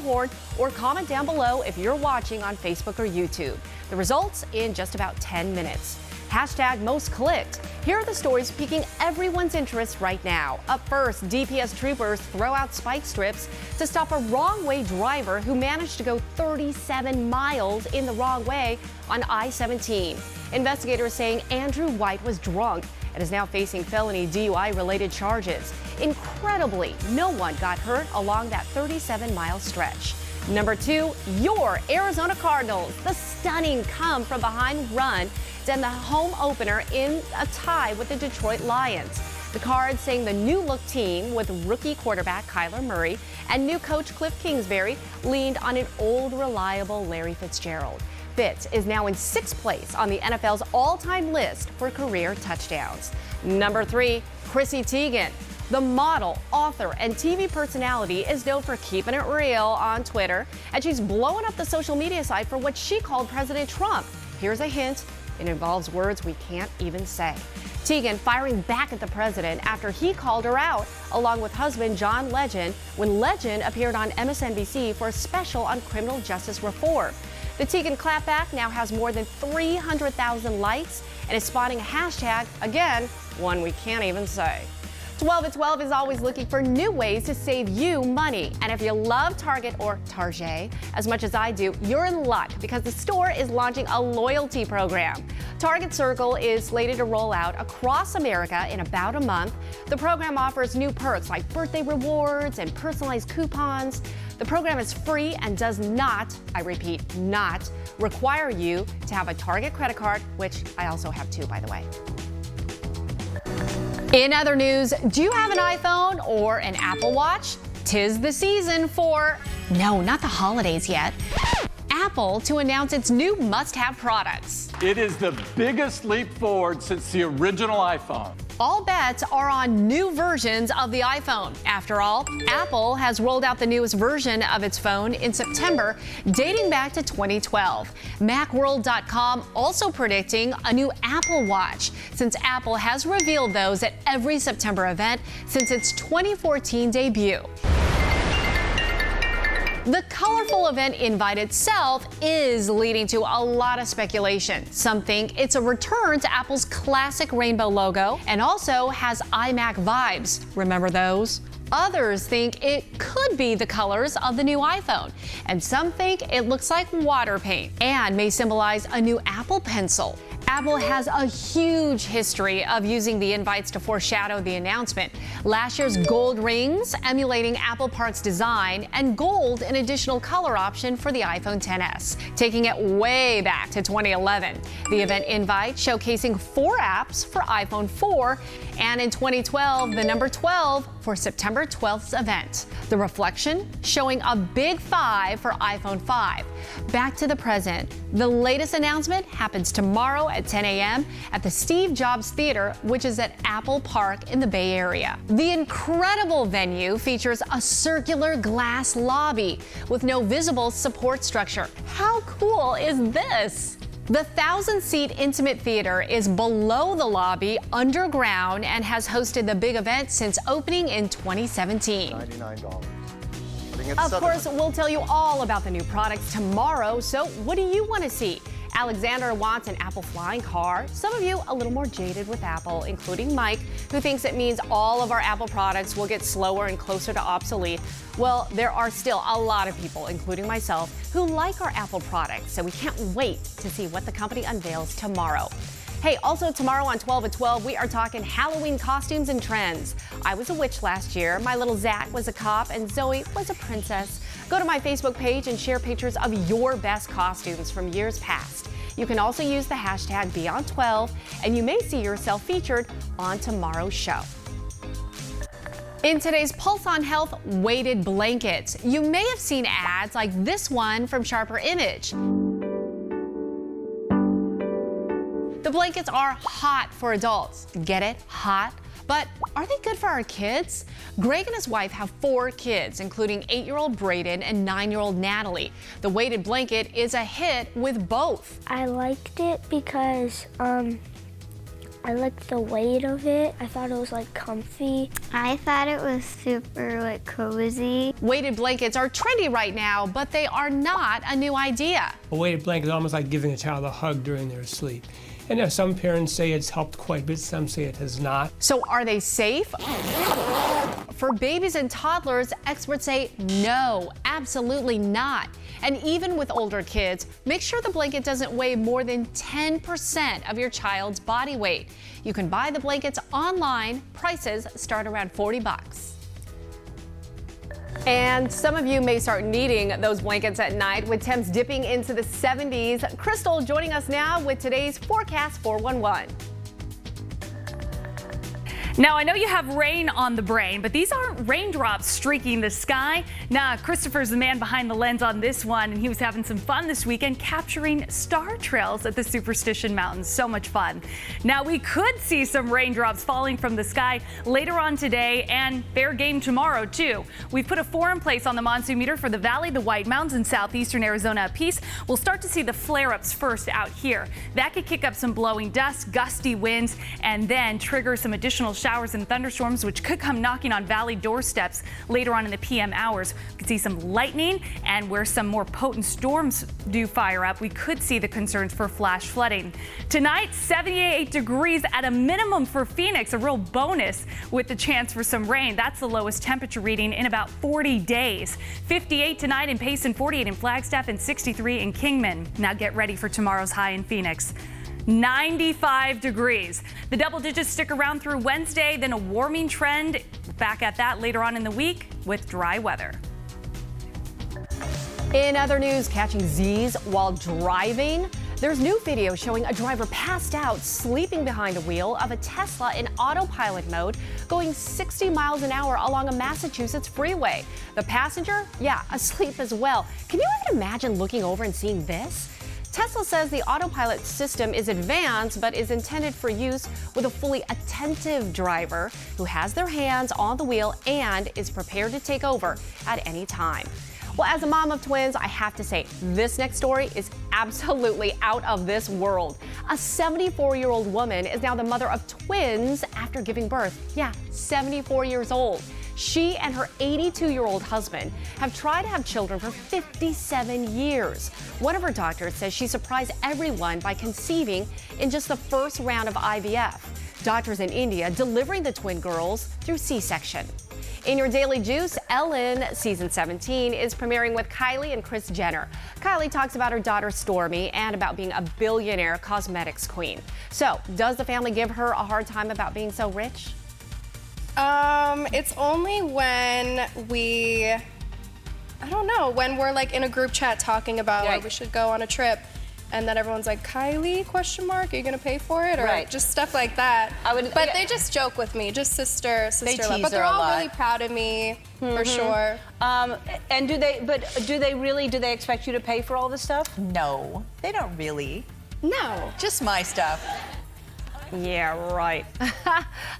bullhorn or comment down below if you're watching on Facebook or YouTube. The results in just about 10 minutes. Hashtag most clicked. Here are the stories piquing everyone's interest right now. Up first, DPS troopers throw out spike strips to stop a wrong-way driver who managed to go 37 miles in the wrong way on I-17. Investigators saying Andrew White was drunk and is now facing felony DUI-related charges. Incredibly, no one got hurt along that 37-mile stretch. Number 2, your Arizona Cardinals. The stunning come-from-behind run to end the home opener in a tie with the Detroit Lions. The Cards saying the new-look team with rookie quarterback Kyler Murray and new coach Cliff Kingsbury leaned on an old, reliable Larry Fitzgerald. Fitz is now in 6th place on the NFL's all-time list for career touchdowns. Number 3, Chrissy Teigen. The model, author, and TV personality is known for keeping it real on Twitter, and she's blowing up the social media site for what she called President Trump. Here's a hint. It involves words we can't even say. Teigen firing back at the president after he called her out, along with husband John Legend, when Legend appeared on MSNBC for a special on criminal justice reform. The Teigen clapback now has more than 300,000 likes and is spawning a hashtag, again, one we can't even say. 12 at 12 is always looking for new ways to save you money. And if you love Target or Target as much as I do, you're in luck because the store is launching a loyalty program. Target Circle is slated to roll out across America in about a month. The program offers new perks like birthday rewards and personalized coupons. The program is free and does not, I repeat, not require you to have a Target credit card, which I also have too, by the way. In other news, do you have an iPhone or an Apple Watch? 'Tis the season for, no, not the holidays yet, Apple to announce its new must-have products. It is the biggest leap forward since the original iPhone. All bets are on new versions of the iPhone. After all, Apple has rolled out the newest version of its phone in September, dating back to 2012. Macworld.com also predicting a new Apple Watch, since Apple has revealed those at every September event since its 2014 debut. The colorful event invite itself is leading to a lot of speculation. Some think it's a return to Apple's classic rainbow logo and also has iMac vibes. Remember those? Others think it could be the colors of the new iPhone. And some think it looks like water paint and may symbolize a new Apple Pencil. Apple has a huge history of using the invites to foreshadow the announcement. Last year's gold rings emulating Apple Park's design, and gold an additional color option for the iPhone XS, taking it way back to 2011. The event invite showcasing 4 apps for iPhone 4, and in 2012, the number 12 for September 12th's event. The reflection showing a big 5 for iPhone 5. Back to the present. The latest announcement happens tomorrow at 10 a.m. at the Steve Jobs Theater, which is at Apple Park in the Bay Area. The incredible venue features a circular glass lobby with no visible support structure. How cool is this? The 1,000-seat intimate theater is below the lobby, underground, and has hosted the big event since opening in 2017. $99. Of course, we'll tell you all about the new products tomorrow, so what do you want to see? Alexander wants an Apple flying car. Some of you a little more jaded with Apple, including Mike, who thinks it means all of our Apple products will get slower and closer to obsolete. Well, there are still a lot of people, including myself, who like our Apple products, so we can't wait to see what the company unveils tomorrow. Hey, also tomorrow on 12 at 12, we are talking Halloween costumes and trends. I was a witch last year. My little Zach was a cop and Zoe was a princess. Go to my Facebook page and share pictures of your best costumes from years past. You can also use the hashtag Beyond12, and you may see yourself featured on tomorrow's show. In today's Pulse on Health, weighted blankets. You may have seen ads like this one from Sharper Image. The blankets are hot for adults. Get it? Hot. But are they good for our kids? Greg and his wife have 4 kids, including 8-year-old Braden and 9-year-old Natalie. The weighted blanket is a hit with both. I liked it because I liked the weight of it. I thought it was like comfy. I thought it was super like cozy. Weighted blankets are trendy right now, but they are not a new idea. A weighted blanket is almost like giving a child a hug during their sleep. And some parents say it's helped quite a bit, some say it has not. So are they safe? For babies and toddlers, experts say no, absolutely not. And even with older kids, make sure the blanket doesn't weigh more than 10% of your child's body weight. You can buy the blankets online. Prices start around $40. And some of you may start needing those blankets at night with temps dipping into the 70s. Crystal joining us now with today's Forecast 411. Now, I know you have rain on the brain, but these aren't raindrops streaking the sky. Nah, Christopher's the man behind the lens on this one, and he was having some fun this weekend capturing star trails at the Superstition Mountains. So much fun. Now, we could see some raindrops falling from the sky later on today and fair game tomorrow, too. We've put a 4 in place on the monsoon meter for the Valley, the White Mountains, and southeastern Arizona apiece. We'll start to see the flare-ups first out here. That could kick up some blowing dust, gusty winds, and then trigger some additional showers and thunderstorms, which could come knocking on valley doorsteps later on in the PM hours. We could see some lightning, and where some more potent storms do fire up, we could see the concerns for flash flooding. Tonight, 78 degrees at a minimum for Phoenix, a real bonus with the chance for some rain. That's the lowest temperature reading in about 40 days. 58 tonight in Payson, 48 in Flagstaff, and 63 in Kingman. Now get ready for tomorrow's high in Phoenix. 95 degrees. The double digits stick around through Wednesday, then a warming trend. Back at that later on in the week with dry weather. In other news, catching Z's while driving. There's new video showing a driver passed out sleeping behind a wheel of a Tesla in autopilot mode going 60 miles an hour along a Massachusetts freeway. The passenger, asleep as well. Can you even imagine looking over and seeing this? Tesla says the autopilot system is advanced but is intended for use with a fully attentive driver who has their hands on the wheel and is prepared to take over at any time. Well, as a mom of twins, I have to say, this next story is absolutely out of this world. A 74-year-old woman is now the mother of twins after giving birth. 74 years old. She and her 82-year-old husband have tried to have children for 57 years. One of her doctors says she surprised everyone by conceiving in just the first round of IVF. Doctors in India delivering the twin girls through C-section. In your Daily Juice, Ellen season 17 is premiering with Kylie and Kris Jenner. Kylie talks about her daughter Stormi and about being a billionaire cosmetics queen. So, does the family give her a hard time about being so rich? It's only when when we're like in a group chat talking about like, we should go on a trip, and then everyone's like, Kylie, question mark, are you gonna pay for it? Or just stuff like that. But they just joke with me, just sister love. But they're all really proud of me, for sure. And do they expect you to pay for all this stuff? No, they don't really. No. Just my stuff. Yeah, right.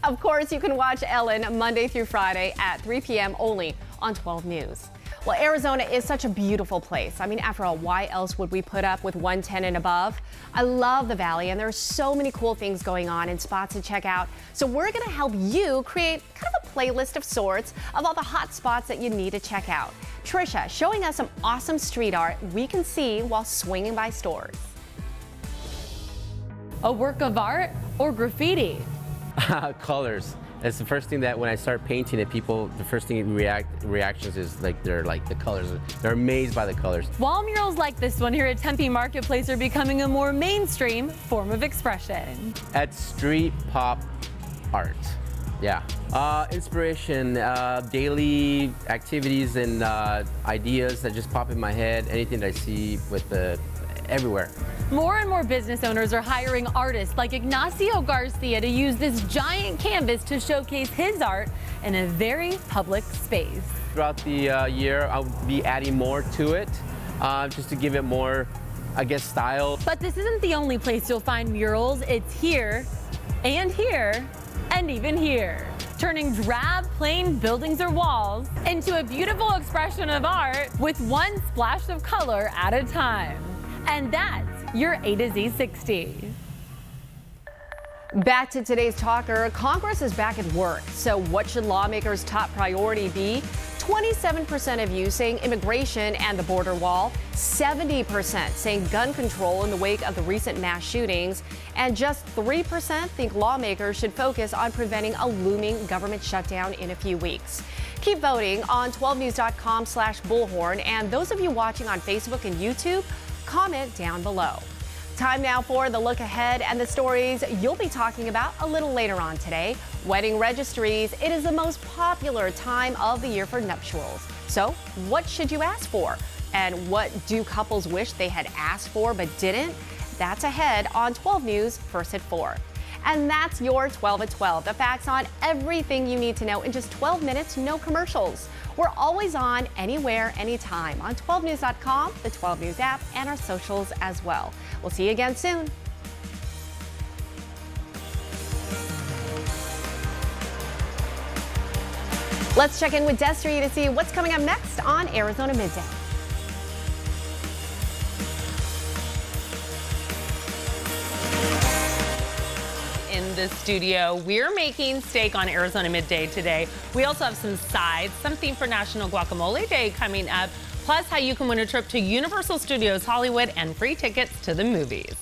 Of course, you can watch Ellen Monday through Friday at 3 p.m. only on 12 News. Well, Arizona is such a beautiful place. I mean, after all, why else would we put up with 110 and above? I love the Valley, and there are so many cool things going on and spots to check out. So we're going to help you create kind of a playlist of sorts of all the hot spots that you need to check out. Trisha showing us some awesome street art we can see while swinging by stores. A work of art or graffiti? Colors. That's the first thing that when I start painting it, people, the first thing reactions is like they're like the colors. They're amazed by the colors. Wall murals like this one here at Tempe Marketplace are becoming a more mainstream form of expression. At street pop art. Yeah. Inspiration, daily activities and ideas that just pop in my head. Anything that I see with everywhere. More and more business owners are hiring artists like Ignacio Garcia to use this giant canvas to showcase his art in a very public space. Throughout the year, I'll be adding more to it, just to give it more, I guess, style. But this isn't the only place you'll find murals. It's here, and even here. Turning drab, plain buildings or walls into a beautiful expression of art with one splash of color at a time. And that's your A to Z 60. Back to today's talker. Congress is back at work. So what should lawmakers' top priority be? 27% of you saying immigration and the border wall, 70% saying gun control in the wake of the recent mass shootings, and just 3% think lawmakers should focus on preventing a looming government shutdown in a few weeks. Keep voting on 12news.com/bullhorn, and those of you watching on Facebook and YouTube, comment down below. Time now for the look ahead and the stories you'll be talking about a little later on today. Wedding registries. It is the most popular time of the year for nuptials. So what should you ask for? And what do couples wish they had asked for but didn't? That's ahead on 12 News First at 4. And that's your 12 at 12. The facts on everything you need to know in just 12 minutes, no commercials. We're always on, anywhere, anytime on 12news.com, the 12 News app, and our socials as well. We'll see you again soon. Let's check in with Destry to see what's coming up next on Arizona Midday. In the studio, we're making steak on Arizona Midday today. We also have some sides, something for National Guacamole Day coming up, plus how you can win a trip to Universal Studios Hollywood and free tickets to the movies.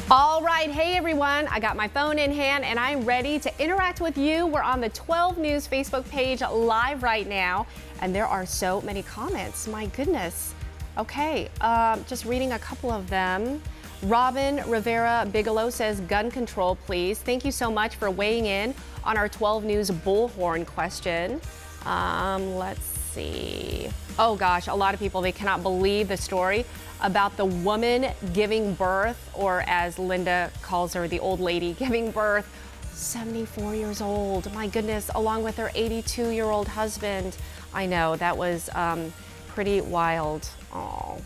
All right, hey everyone, I got my phone in hand and I'm ready to interact with you. We're on the 12 News Facebook page live right now, and there are so many comments, my goodness. Okay, just reading a couple of them. Robin Rivera Bigelow says gun control, please. Thank you so much for weighing in on our 12 News bullhorn question. Let's see. Oh gosh, a lot of people, they cannot believe the story about the woman giving birth, or as Linda calls her, the old lady giving birth, 74 years old. My goodness, along with her 82-year-old husband. I know, that was pretty wild. Oh.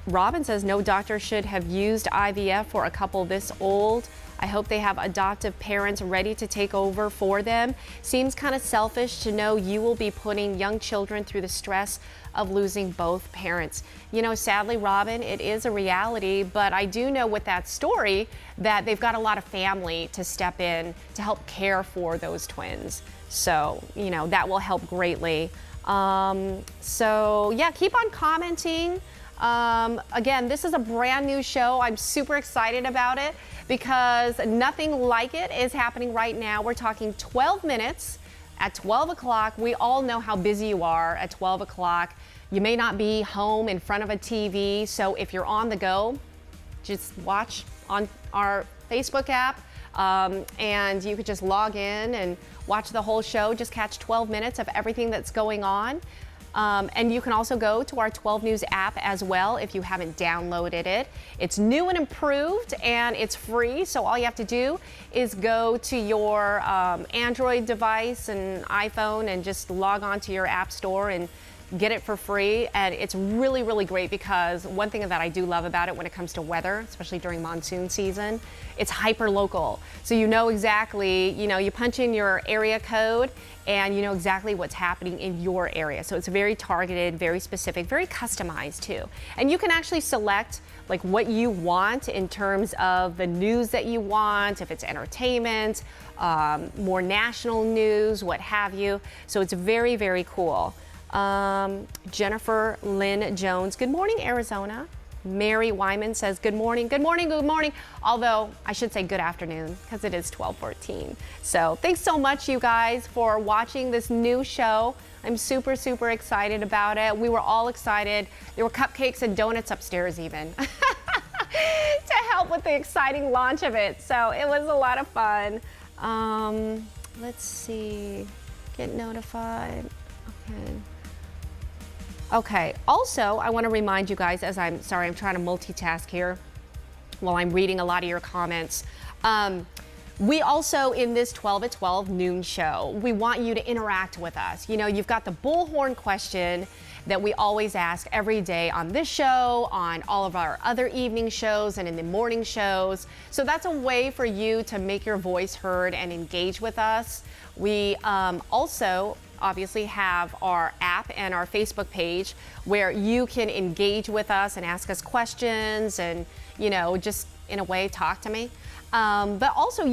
Robin says no doctor should have used IVF for a couple this old. I hope they have adoptive parents ready to take over for them. Seems kind of selfish to know you will be putting young children through the stress of losing both parents. You know, sadly, Robin, it is a reality, but I do know with that story that they've got a lot of family to step in to help care for those twins. So, you know, that will help greatly. So yeah, keep on commenting. Again, this is a brand new show. I'm super excited about it because nothing like it is happening right now. We're talking 12 minutes at 12 o'clock. We all know how busy you are at 12 o'clock. You may not be home in front of a TV. So if you're on the go, just watch on our Facebook app. And you could just log in and watch the whole show. Just catch 12 minutes of everything that's going on. And you can also go to our 12 News app as well if you haven't downloaded it. It's new and improved and it's free. So all you have to do is go to your Android device and iPhone and just log on to your app store and get it for free. And it's really, really great because one thing that I do love about it when it comes to weather, especially during monsoon season, it's hyper local. So you know exactly, you punch in your area code and you know exactly what's happening in your area. So it's very targeted, very specific, very customized too. And you can actually select like what you want in terms of the news that you want, if it's entertainment, more national news, what have you. So it's very, very cool. Jennifer Lynn Jones, good morning, Arizona. Mary Wyman says good morning, good morning, good morning. Although I should say good afternoon because it is 12:14. So thanks so much, you guys, for watching this new show. I'm super, super excited about it. We were all excited. There were cupcakes and donuts upstairs even to help with the exciting launch of it. So it was a lot of fun. Let's see, get notified. Okay, also, I want to remind you guys, as I'm trying to multitask here while I'm reading a lot of your comments. We also, in this 12 at 12 noon show, we want you to interact with us. You know, you've got the bullhorn question that we always ask every day on this show, on all of our other evening shows, and in the morning shows. So that's a way for you to make your voice heard and engage with us. We also obviously have our app and our Facebook page where you can engage with us and ask us questions and, you know, just in a way talk to me. But also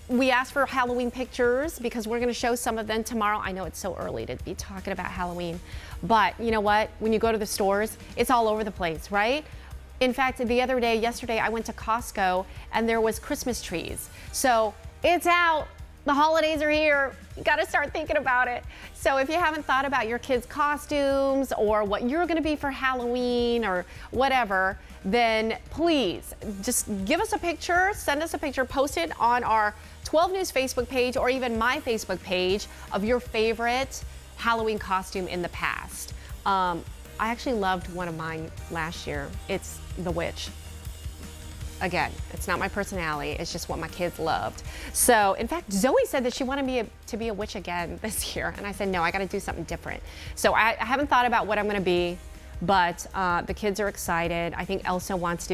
we ask for Halloween pictures because we're going to show some of them tomorrow. I know it's so early to be talking about Halloween, but you know what? When you go to the stores, it's all over the place, right? In fact, yesterday, I went to Costco and there was Christmas trees. So it's out. The holidays are here. You got to start thinking about it. So if you haven't thought about your kids' costumes or what you're going to be for Halloween or whatever, then please just give us a picture, send us a picture, post it on our 12 News Facebook page or even my Facebook page of your favorite Halloween costume in the past. I actually loved one of mine last year. It's the witch. Again, it's not my personality, it's just what my kids loved. So, in fact, Zoe said that she wanted me to be a witch again this year, and I said, no, I gotta do something different. So I haven't thought about what I'm gonna be, but the kids are excited. I think I think Zoe wants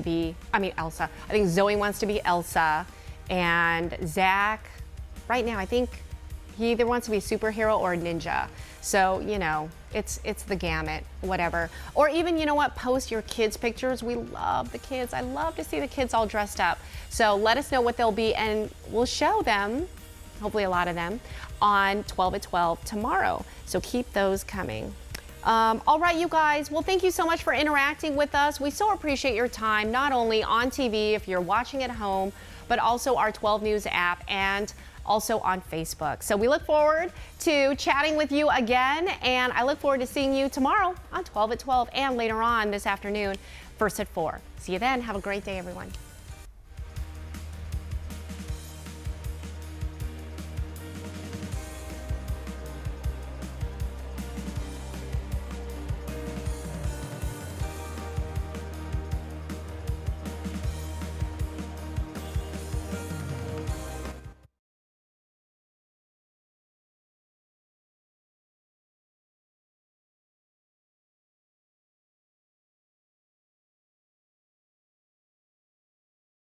to be Elsa, and Zach, right now, I think he either wants to be a superhero or a ninja. So, you know, it's the gamut, whatever. Or even, you know what, post your kids' pictures. We love the kids. I love to see the kids all dressed up. So let us know what they'll be, and we'll show them, hopefully a lot of them, on 12 at 12 tomorrow. So keep those coming. All right, you guys. Well, thank you so much for interacting with us. We so appreciate your time, not only on TV if you're watching at home, but also our 12 News app and also on Facebook. So we look forward to chatting with you again, and I look forward to seeing you tomorrow on 12 at 12 and later on this afternoon, first at 4. See you then. Have a great day, everyone.